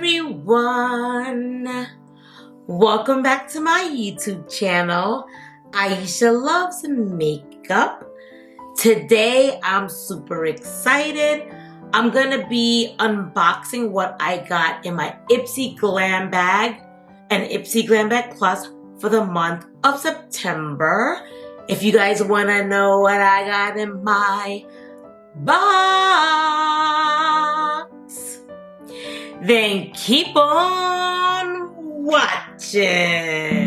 everyone, welcome back to my YouTube channel. Aisha Loves Makeup. Today I'm super excited. I'm gonna be unboxing what I got in my Ipsy Glam bag and Ipsy Glam bag Plus for the month of September. If you guys want to know what I got in my box, then keep on watching.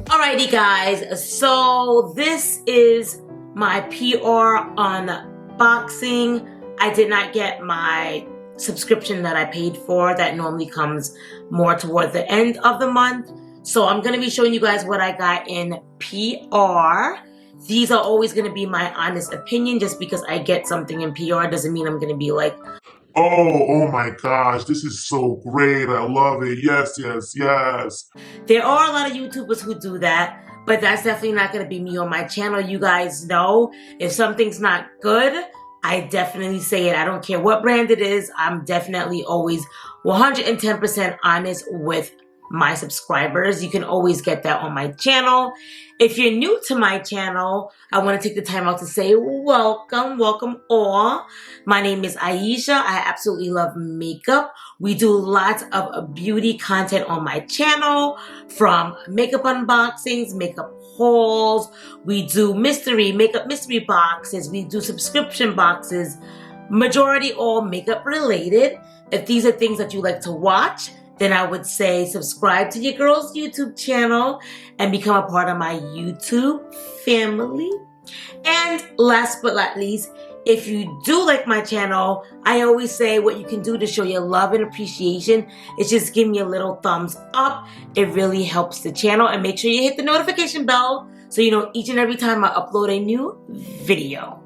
Alrighty guys, so this is my PR unboxing. I did not get my subscription that I paid for. That normally comes more toward the end of the month. So I'm going to be showing you guys what I got in PR. These are always going to be my honest opinion. Just because I get something in PR doesn't mean I'm going to be like, oh my gosh, this is so great. I love it. Yes. There are a lot of YouTubers who do that, but that's definitely not going to be me on my channel. You guys know if something's not good, I definitely say it. I don't care what brand it is. I'm definitely always 110% honest with my subscribers. You can always get that on my channel. If you're new to my channel, I want to take the time out to say welcome all. My name is Aisha. I absolutely love makeup. We do lots of beauty content on my channel, from makeup unboxings, makeup hauls. We do makeup mystery boxes. We do subscription boxes, majority all makeup related. If these are things that you like to watch, then I would say subscribe to your girl's YouTube channel and become a part of my YouTube family. And last but not least, if you do like my channel, I always say what you can do to show your love and appreciation is just give me a little thumbs up. It really helps the channel. And make sure you hit the notification bell so you know each and every time I upload a new video.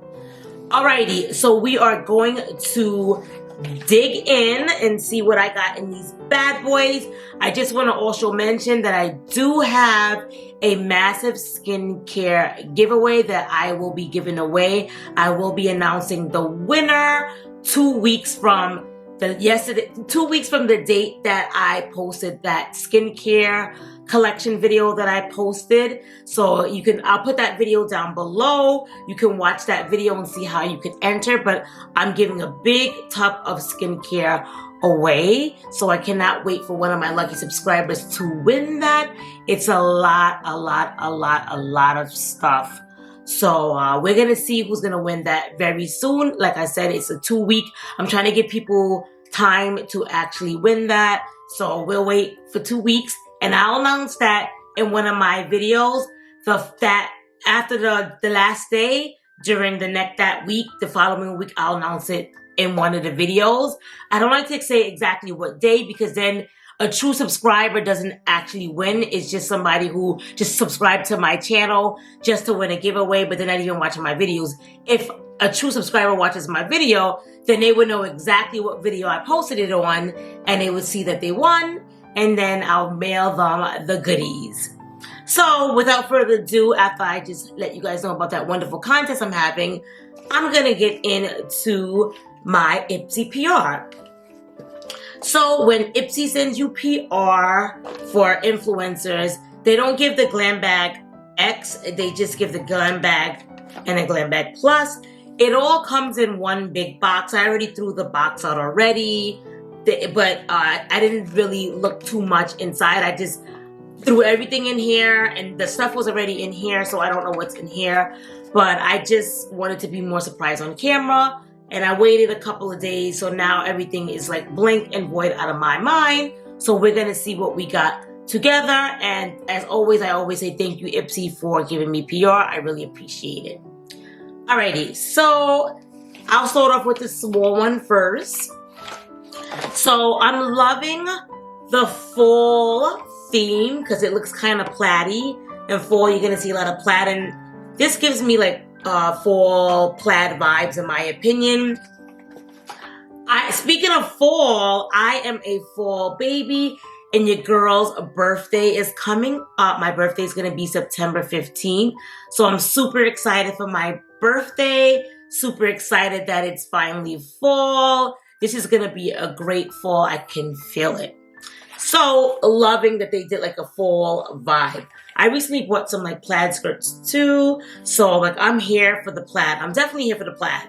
Alrighty, so we are going to dig in and see what I got in these bad boys. I just want to also mention that I do have a massive skincare giveaway that I will be giving away. I will be announcing the winner 2 weeks from the date that I posted that skincare collection video that I posted. So I'll put that video down below. You can watch that video and see how you can enter, but I'm giving a big tub of skincare away. So I cannot wait for one of my lucky subscribers to win that. It's a lot of stuff. So we're going to see who's going to win that very soon. Like I said, it's a 2-week. I'm trying to give people time to actually win that. So we'll wait for 2 weeks. And I'll announce that in one of my videos. That after the last day, during that week, the following week, I'll announce it in one of the videos. I don't like to say exactly what day, because then a true subscriber doesn't actually win. It's just somebody who just subscribed to my channel just to win a giveaway, but they're not even watching my videos. If a true subscriber watches my video, then they would know exactly what video I posted it on, and they would see that they won, and then I'll mail them the goodies. So without further ado, after I just let you guys know about that wonderful contest I'm having, I'm gonna get into my Ipsy PR. So when Ipsy sends you PR for influencers, they don't give the Glam Bag X, they just give the Glam Bag and a Glam Bag Plus. It all comes in one big box. I already threw the box out already, but I didn't really look too much inside. I just threw everything in here, and the stuff was already in here, so I don't know what's in here. But I just wanted to be more surprised on camera, and I waited a couple of days, so now everything is like blank and void out of my mind. So we're gonna see what we got together, and as always, I always say thank you, Ipsy, for giving me PR. I really appreciate it. Alrighty, so I'll start off with the small one first. So I'm loving the fall theme because it looks kind of plaid-y. In fall, you're going to see a lot of plaid, and this gives me like fall plaid vibes in my opinion. Speaking of fall, I am a fall baby, and your girl's birthday is coming up. My birthday is going to be September 15th, so I'm super excited for my birthday. Super excited that it's finally fall. This is going to be a great fall. I can feel it. So loving that they did like a fall vibe. I recently bought some like plaid skirts too. So like I'm here for the plaid. I'm definitely here for the plaid.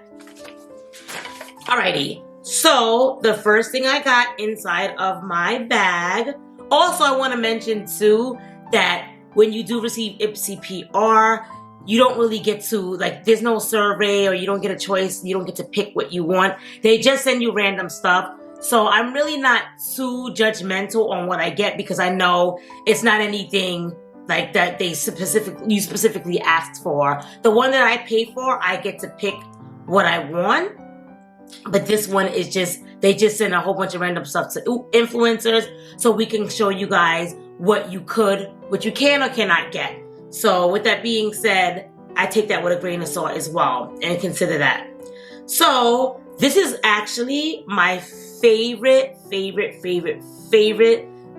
Alrighty. So the first thing I got inside of my bag. Also, I want to mention too that when you do receive Ipsy PR, you don't really get to, like, there's no survey or you don't get a choice. You don't get to pick what you want. They just send you random stuff. So I'm really not too judgmental on what I get because I know it's not anything like that you specifically asked for. The one that I pay for, I get to pick what I want. But this one is they just send a whole bunch of random stuff to influencers so we can show you guys what you can or cannot get. So with that being said, I take that with a grain of salt as well and consider that. So this is actually my favorite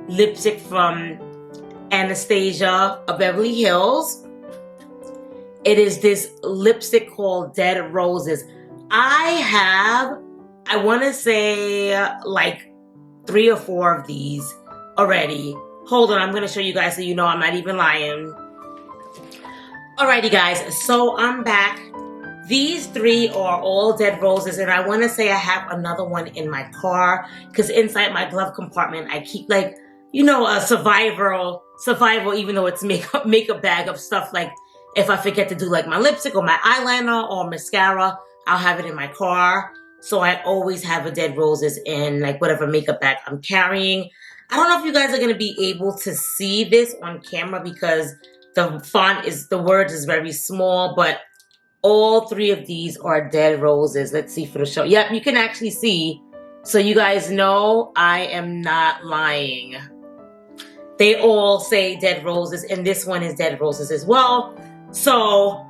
lipstick from Anastasia of Beverly Hills. It is this lipstick called Dead Roses. I want to say like 3 or 4 of these already. Hold on, I'm going to show you guys so you know I'm not even lying. Alrighty guys, so I'm back. These 3 are all Dead Roses, and I want to say I have another one in my car because inside my glove compartment I keep like, you know, a survival, even though it's makeup bag of stuff like if I forget to do like my lipstick or my eyeliner or mascara, I'll have it in my car. So I always have a Dead Roses in like whatever makeup bag I'm carrying. I don't know if you guys are going to be able to see this on camera because the words is very small, but all 3 of these are Dead Roses. Let's see for the show. Yep, you can actually see. So you guys know I am not lying. They all say Dead Roses, and this one is Dead Roses as well. So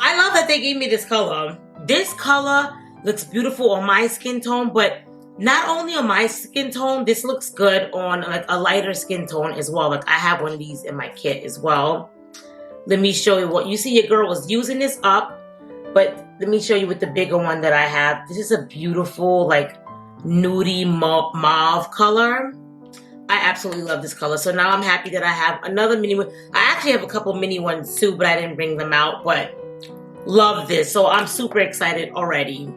I love that they gave me this color. This color looks beautiful on my skin tone, but not only on my skin tone, this looks good on like a lighter skin tone as well. Like I have one of these in my kit as well. Let me show you what you see. Your girl was using this up, but let me show you with the bigger one that I have. This is a beautiful like nudie mauve color. I absolutely love this color. So now I'm happy that I have another mini one. I actually have a couple mini ones too, but I didn't bring them out, but love this. So I'm super excited already.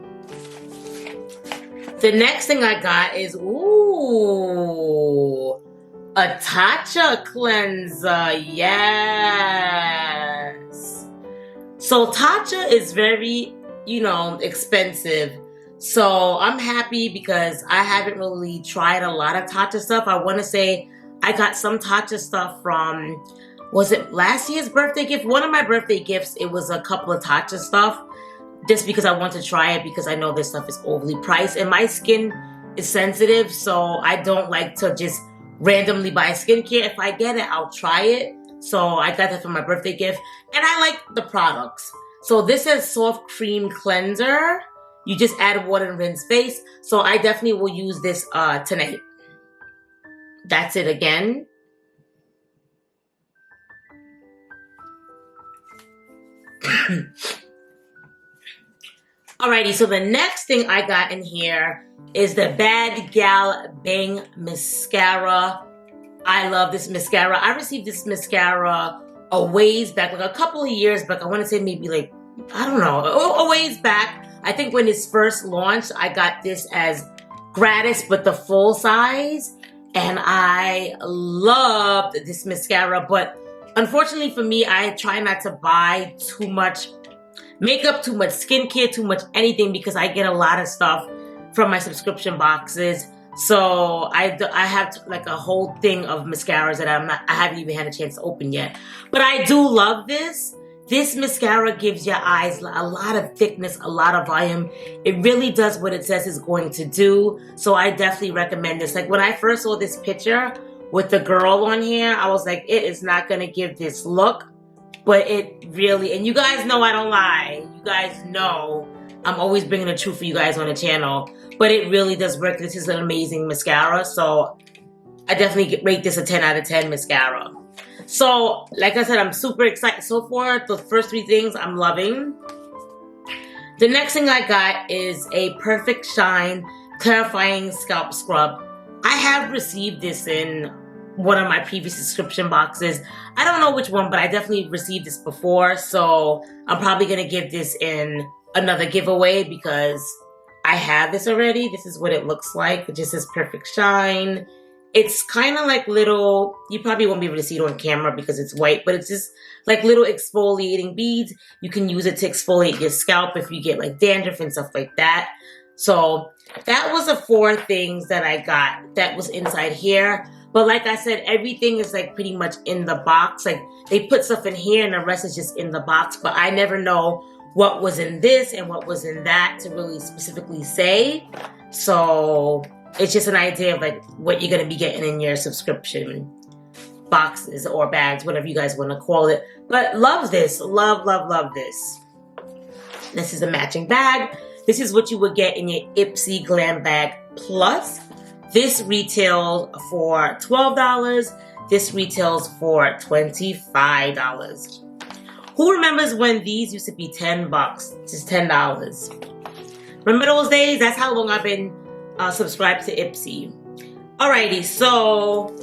The next thing I got is, a Tatcha Cleanser. Yes. So Tatcha is very, expensive. So I'm happy because I haven't really tried a lot of Tatcha stuff. I want to say I got some Tatcha stuff from, was it last year's birthday gift? One of my birthday gifts, it was a couple of Tatcha stuff. Just because I want to try it because I know this stuff is overly priced. And my skin is sensitive, so I don't like to just randomly buy skincare. If I get it, I'll try it. So I got that for my birthday gift. And I like the products. So this is Soft Cream Cleanser. You just add water and rinse face. So I definitely will use this tonight. That's it again. Alrighty, so the next thing I got in here is the Bad Gal Bang Mascara. I love this mascara. I received this mascara a ways back, like a couple of years back. I want to say maybe like, I don't know, a ways back. I think when it's first launched, I got this as gratis, but the full size. And I loved this mascara, but unfortunately for me, I try not to buy too much makeup, too much skincare, too much anything because I get a lot of stuff from my subscription boxes. So I have like a whole thing of mascaras that I haven't even had a chance to open yet. But I do love this. This mascara gives your eyes a lot of thickness, a lot of volume. It really does what it says it's going to do. So I definitely recommend this. Like when I first saw this picture with the girl on here, I was like, it is not going to give this look. But it really, and you guys know I don't lie. You guys know I'm always bringing the truth for you guys on the channel. but it really does work. This is an amazing mascara, so I definitely rate this a 10 out of 10 mascara. So, like I said, I'm super excited. So far, the first 3 things I'm loving. The next thing I got is a Perfect Shine Clarifying Scalp Scrub. I have received this in one of my previous subscription boxes. I don't know which one, but I definitely received this before. So I'm probably going to give this in another giveaway because I have this already. This is what it looks like. It just says Perfect Shine. It's kind of like little, you probably won't be able to see it on camera because it's white, but it's just like little exfoliating beads. You can use it to exfoliate your scalp if you get like dandruff and stuff like that. So that was the 4 things that I got that was inside here. But like I said, everything is like pretty much in the box. Like they put stuff in here and the rest is just in the box. But I never know what was in this and what was in that to really specifically say. So it's just an idea of like what you're going to be getting in your subscription boxes or bags, whatever you guys want to call it. But love this. Love, love, love this. This is a matching bag. This is what you would get in your Ipsy Glam bag plus. This retails for $12. This retails for $25. Who remembers when these used to be $10? Just $10. Remember those days? That's how long I've been subscribed to Ipsy. Alrighty, so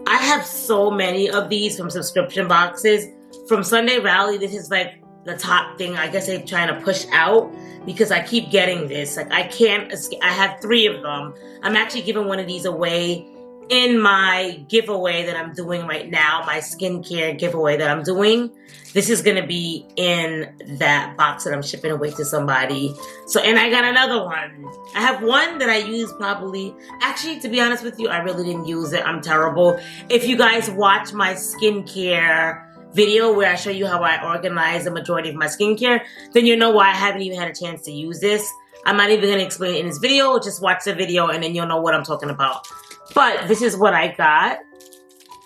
I have so many of these from subscription boxes. From Sunday Rally, this is like the top thing I guess they're trying to push out because I keep getting this. Like I can't escape. I have 3 of them. I'm actually giving one of these away in my giveaway that I'm doing right now, my skincare giveaway that I'm doing. This is going to be in that box that I'm shipping away to somebody. So, and I got another one. I have one that I use probably, actually, to be honest with you, I really didn't use it. I'm terrible. If you guys watch my skincare video where I show you how I organize the majority of my skincare, then you know why I haven't even had a chance to use this. I'm not even going to explain it in this video. Just watch the video and then you'll know what I'm talking about. But this is what I got.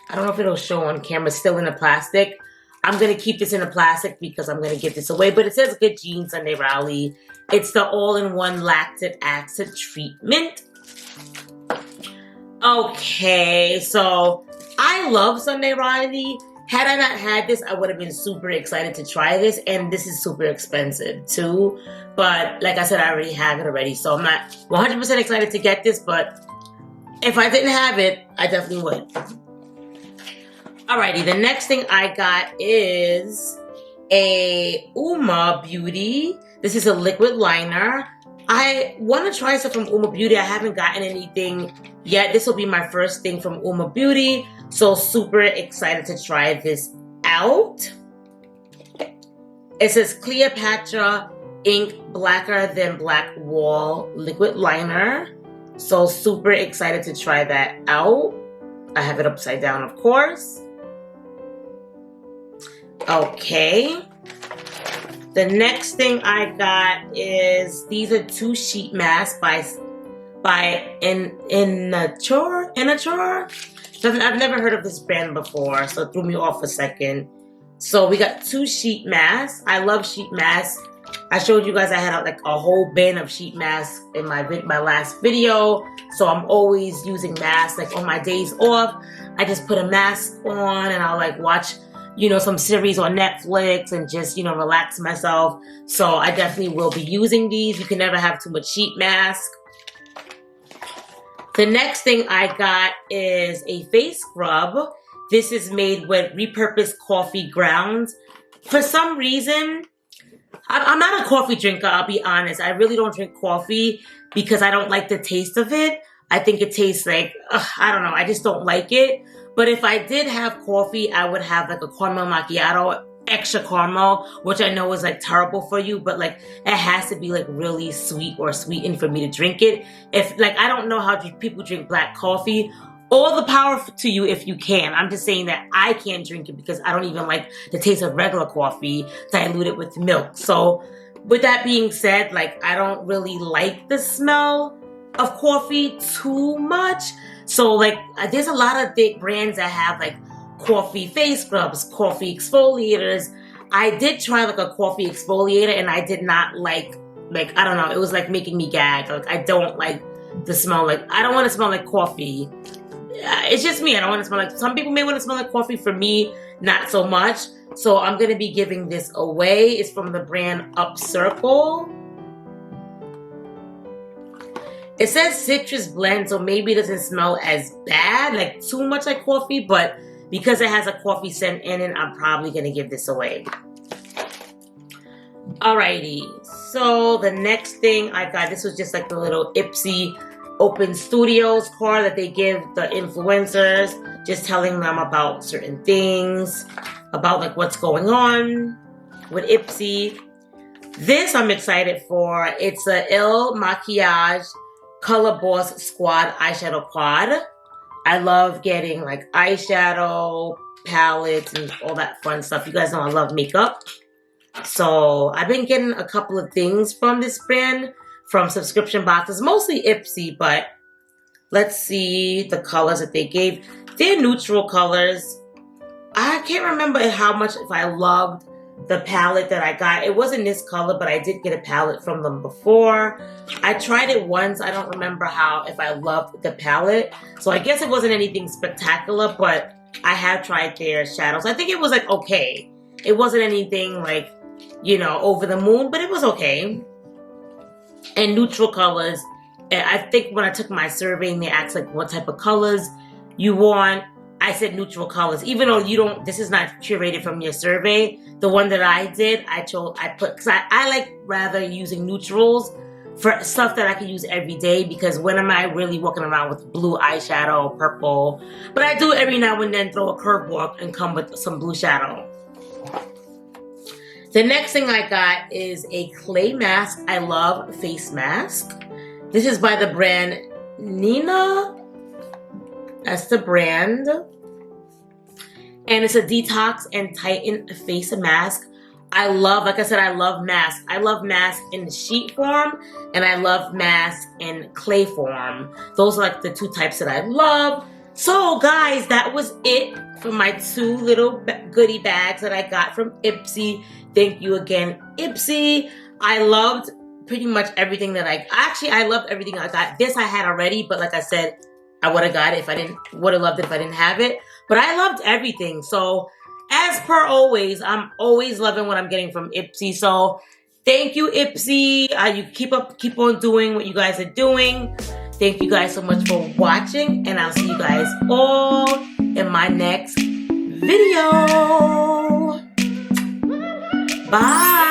I don't know if it'll show on camera. It's still in the plastic. I'm going to keep this in the plastic because I'm going to give this away. But it says Good Genes Sunday Rally. It's the all-in-one lactic acid treatment. Okay, so I love Sunday Rally. Had I not had this, I would have been super excited to try this. And this is super expensive too. But like I said, I already have it already. So I'm not 100% excited to get this. But if I didn't have it, I definitely would. Alrighty, the next thing I got is a Uma Beauty. This is a liquid liner. I want to try stuff from Uma Beauty. I haven't gotten anything yet. This will be my first thing from Uma Beauty. So super excited to try this out. It says Cleopatra Ink Blacker Than Black Wall Liquid Liner. So super excited to try that out. I have it upside down, of course. Okay. The next thing I got is, these are 2 sheet masks by Inature. I've never heard of this brand before, so it threw me off a second. So we got 2 sheet masks. I love sheet masks. I showed you guys I had like a whole bin of sheet masks in my last video. So I'm always using masks. Like on my days off, I just put a mask on and I'll like watch, you know, some series on Netflix and just, you know, relax myself. So I definitely will be using these. You can never have too much sheet mask. The next thing I got is a face scrub. This is made with repurposed coffee grounds. For some reason, I'm not a coffee drinker, I'll be honest. I really don't drink coffee because I don't like the taste of it. I think it tastes like, I don't know, I just don't like it. But if I did have coffee, I would have like a caramel macchiato, extra caramel, which I know is like terrible for you, but like it has to be like really sweet or sweetened for me to drink it. If like, I don't know how people drink black coffee. All the power to you if you can. I'm just saying that I can't drink it because I don't even like the taste of regular coffee diluted with milk. So with that being said, like I don't really like the smell of coffee too much. So like there's a lot of big brands that have like coffee face scrubs, coffee exfoliators. I did try like a coffee exfoliator and I did not like like, I don't know, it was like making me gag. Like, I don't like the smell. Like, I don't want to smell like coffee. It's just me. I don't want to smell like, some people may want to smell like coffee. For me, not so much. So I'm going to be giving this away. It's from the brand Up Circle. It says citrus blend, so maybe it doesn't smell as bad, like too much like coffee, but because it has a coffee scent in it, I'm probably going to give this away. Alrighty, so the next thing I got, this was just like the little Ipsy Open Studios card that they give the influencers, just telling them about certain things, about like what's going on with Ipsy. This I'm excited for. It's a Il Makiage Color Boss Squad eyeshadow quad. I love getting like eyeshadow, palettes, and all that fun stuff. You guys know I love makeup. So I've been getting a couple of things from this brand, from subscription boxes, mostly Ipsy, but let's see the colors that they gave. They're neutral colors. I can't remember how much, if I loved the palette that I got. It wasn't this color, but I did get a palette from them before. I tried it once. I don't remember if I loved the palette. So I guess it wasn't anything spectacular, but I have tried their shadows. I think it was like okay. It wasn't anything like, you know, over the moon, but it was okay. And neutral colors. And I think when I took my survey and they asked like what type of colors you want, I said neutral colors. Even though this is not curated from your survey. The one that I did, because I like rather using neutrals for stuff that I can use every day, because when am I really walking around with blue eyeshadow, purple? But I do every now and then throw a curveball and come with some blue shadow. The next thing I got is a clay mask. I love face mask. This is by the brand Nina. That's the brand. And it's a detox and tighten face mask. I love, like I said, I love masks. I love masks in sheet form, and I love masks in clay form. Those are like the two types that I love. So guys, that was it for my two little goodie bags that I got from Ipsy. Thank you again, Ipsy. I loved pretty much everything that I loved everything I got. This I had already, but like I said, I would have got it would have loved it if I didn't have it. But I loved everything. So as per always, I'm always loving what I'm getting from Ipsy. So thank you, Ipsy. You keep on doing what you guys are doing. Thank you guys so much for watching, and I'll see you guys all in my next video. Bye.